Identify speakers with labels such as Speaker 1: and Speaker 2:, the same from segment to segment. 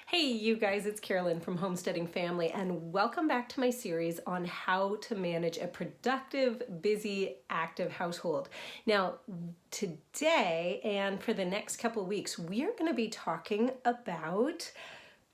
Speaker 1: Hey you guys, it's Carolyn from Homesteading Family and welcome back to my series on how to manage a productive, busy, active household. Now today and for the next couple of weeks we are going to be talking about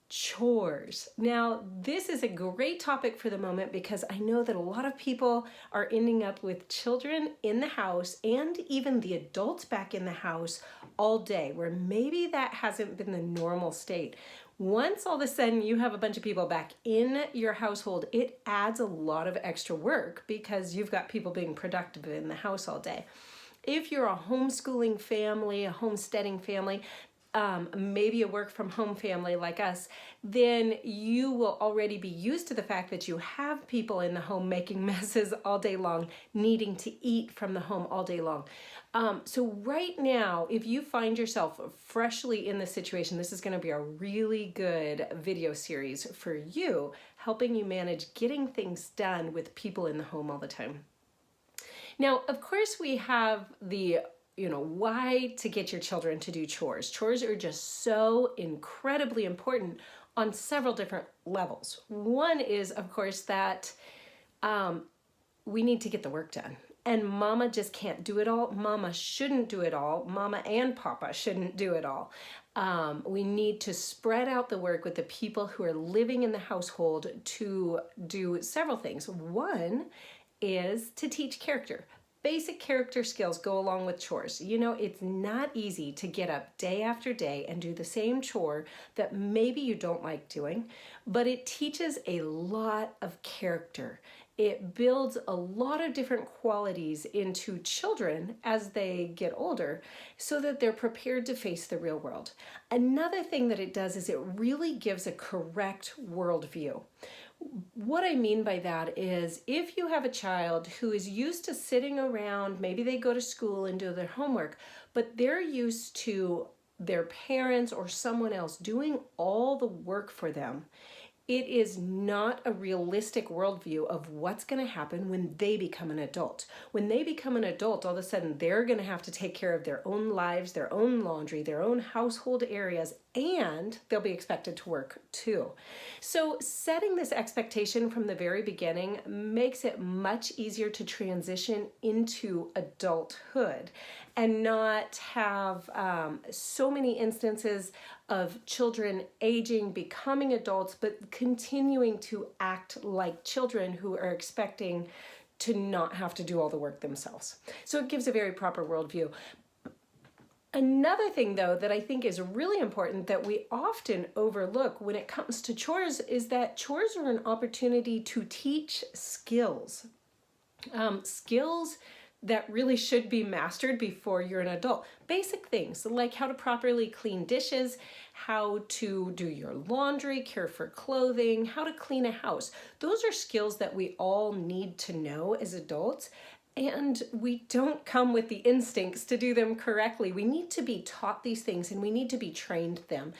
Speaker 1: chores. Now, this is a great topic for the moment because I know that a lot of people are ending up with children in the house and even the adults back in the house all day, where maybe that hasn't been the normal state. Once all of a sudden you have a bunch of people back in your household, it adds a lot of extra work because you've got people being productive in the house all day. If you're a homeschooling family, a homesteading family, maybe a work from home family like us, then you will already be used to the fact that you have people in the home making messes all day long, needing to eat from the home all day long. So right now, if you find yourself freshly in this situation, this is going to be a really good video series for you, helping you manage getting things done with people in the home all the time. Now, of course, we have the why to get your children to do chores. Chores are just so incredibly important on several different levels. One is, of course, that we need to get the work done. And mama just can't do it all. Mama shouldn't do it all. Mama and papa shouldn't do it all. We need to spread out the work with the people who are living in the household to do several things. One is to teach character. Basic character skills go along with chores. You know, it's not easy to get up day after day and do the same chore that maybe you don't like doing, but it teaches a lot of character. It builds a lot of different qualities into children as they get older so that they're prepared to face the real world. Another thing that it does is it really gives a correct worldview. What I mean by that is if you have a child who is used to sitting around, maybe they go to school and do their homework, but they're used to their parents or someone else doing all the work for them, it is not a realistic worldview of what's going to happen when they become an adult. When they become an adult, all of a sudden they're going to have to take care of their own lives, their own laundry, their own household areas, and they'll be expected to work too. So setting this expectation from the very beginning makes it much easier to transition into adulthood and not have so many instances of children aging, becoming adults, but continuing to act like children who are expecting to not have to do all the work themselves. So it gives a very proper worldview. Another thing, though, that I think is really important that we often overlook when it comes to chores is that chores are an opportunity to teach skills. Skills that really should be mastered before you're an adult. Basic things like how to properly clean dishes, how to do your laundry, care for clothing, how to clean a house. Those are skills that we all need to know as adults, and we don't come with the instincts to do them correctly. We need to be taught these things and we need to be trained them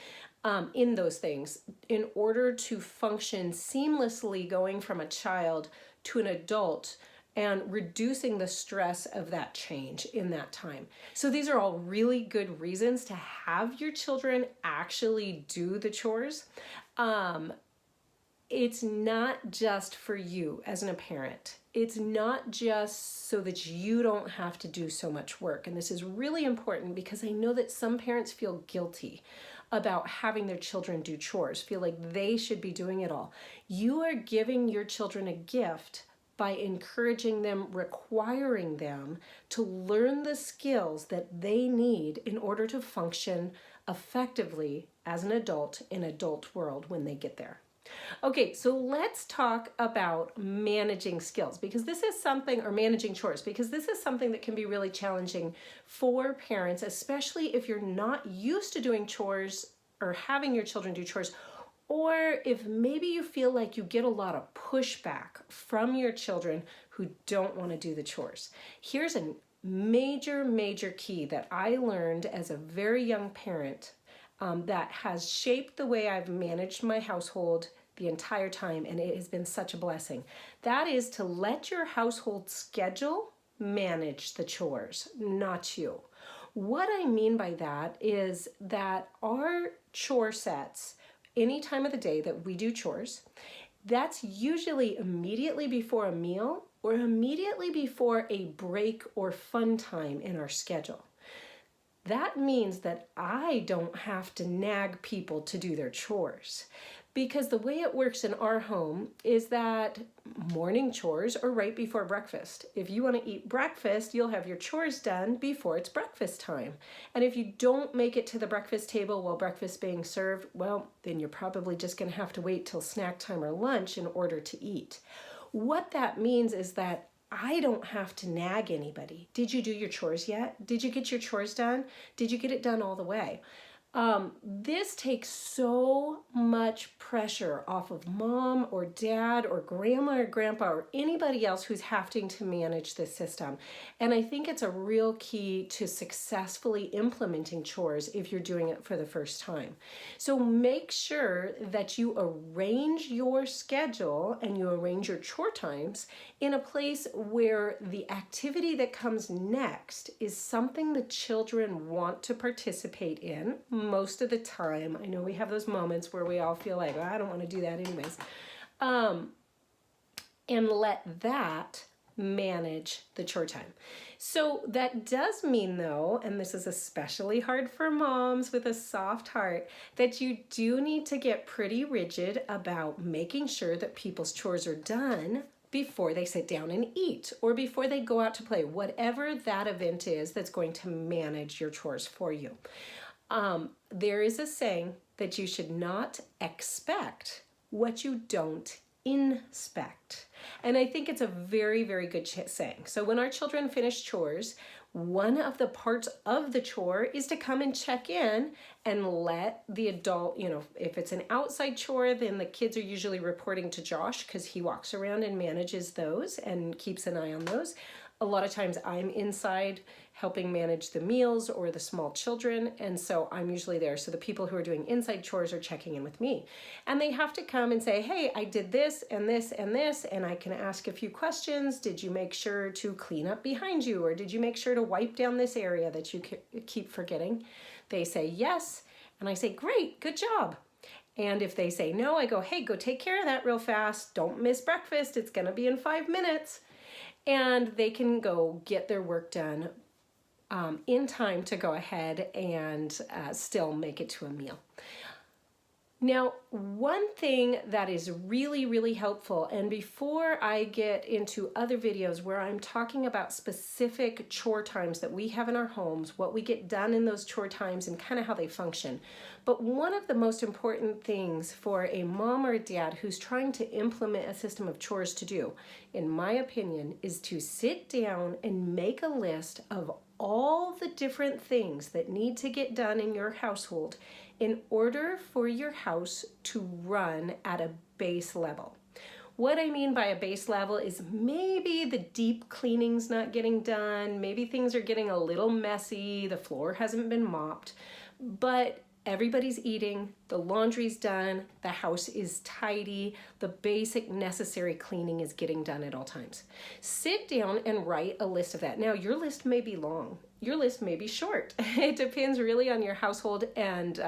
Speaker 1: in those things in order to function seamlessly going from a child to an adult and reducing the stress of that change in that time. So these are all really good reasons to have your children actually do the chores. It's not just for you as a parent. It's not just so that you don't have to do so much work. And this is really important because I know that some parents feel guilty about having their children do chores, feel like they should be doing it all. You are giving your children a gift by encouraging them, requiring them to learn the skills that they need in order to function effectively as an adult in an adult world when they get there. Okay, so let's talk about managing skills because this is something, or managing chores, because this is something that can be really challenging for parents, especially if you're not used to doing chores or having your children do chores, or if maybe you feel like you get a lot of pushback from your children who don't want to do the chores. Here's a major key that I learned as a very young parent that has shaped the way I've managed my household the entire time, and it has been such a blessing. That is to let your household schedule manage the chores, not you. What I mean by that is that our chore sets any time of the day that we do chores, that's usually immediately before a meal or immediately before a break or fun time in our schedule. That means that I don't have to nag people to do their chores, because the way it works in our home is that morning chores are right before breakfast. If you want to eat breakfast, you'll have your chores done before it's breakfast time. And if you don't make it to the breakfast table while breakfast is being served, well, then you're probably just going to have to wait till snack time or lunch in order to eat. What that means is that I don't have to nag anybody. Did you do your chores yet? Did you get your chores done? Did you get it done all the way? This takes so much pressure off of mom or dad or grandma or grandpa or anybody else who's having to manage this system. And I think it's a real key to successfully implementing chores if you're doing it for the first time. So make sure that you arrange your schedule and you arrange your chore times in a place where the activity that comes next is something the children want to participate in most of the time. I know we have those moments where we all feel like, oh, I don't want to do that anyways. And let that manage the chore time. So that does mean though, and this is especially hard for moms with a soft heart, that you do need to get pretty rigid about making sure that people's chores are done before they sit down and eat or before they go out to play, whatever that event is that's going to manage your chores for you. There is a saying that you should not expect what you don't inspect. And I think it's a very, very good saying. So when our children finish chores, one of the parts of the chore is to come and check in and let the adult, if it's an outside chore, then the kids are usually reporting to Josh because he walks around and manages those and keeps an eye on those. A lot of times I'm inside helping manage the meals or the small children, and so I'm usually there. So the people who are doing inside chores are checking in with me. And they have to come and say, hey, I did this and this and this, and I can ask a few questions. Did you make sure to clean up behind you, or did you make sure to wipe down this area that you keep forgetting? They say yes, and I say, great, good job. And if they say no, I go, hey, go take care of that real fast. Don't miss breakfast. It's going to be in 5 minutes. And they can go get their work done in time to go ahead and still make it to a meal. Now, one thing that is really, really helpful, and before I get into other videos where I'm talking about specific chore times that we have in our homes, what we get done in those chore times and kind of how they function, but one of the most important things for a mom or a dad who's trying to implement a system of chores to do, in my opinion, is to sit down and make a list of all the different things that need to get done in your household in order for your house to run at a base level. What I mean by a base level is maybe the deep cleaning's not getting done, maybe things are getting a little messy, the floor hasn't been mopped, but everybody's eating, the laundry's done, the house is tidy, the basic necessary cleaning is getting done at all times. Sit down and write a list of that. Now, your list may be long. Your list may be short. It depends really on your household and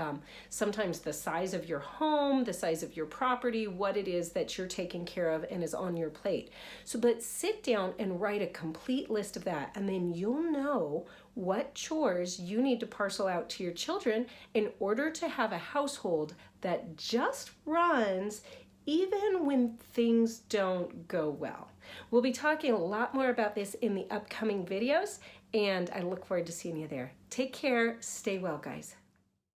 Speaker 1: sometimes the size of your home, the size of your property, what it is that you're taking care of and is on your plate. So, but sit down and write a complete list of that, and then you'll know what chores you need to parcel out to your children in order to have a household that just runs even when things don't go well. We'll be talking a lot more about this in the upcoming videos, and I look forward to seeing you there. Take care. Stay well, guys.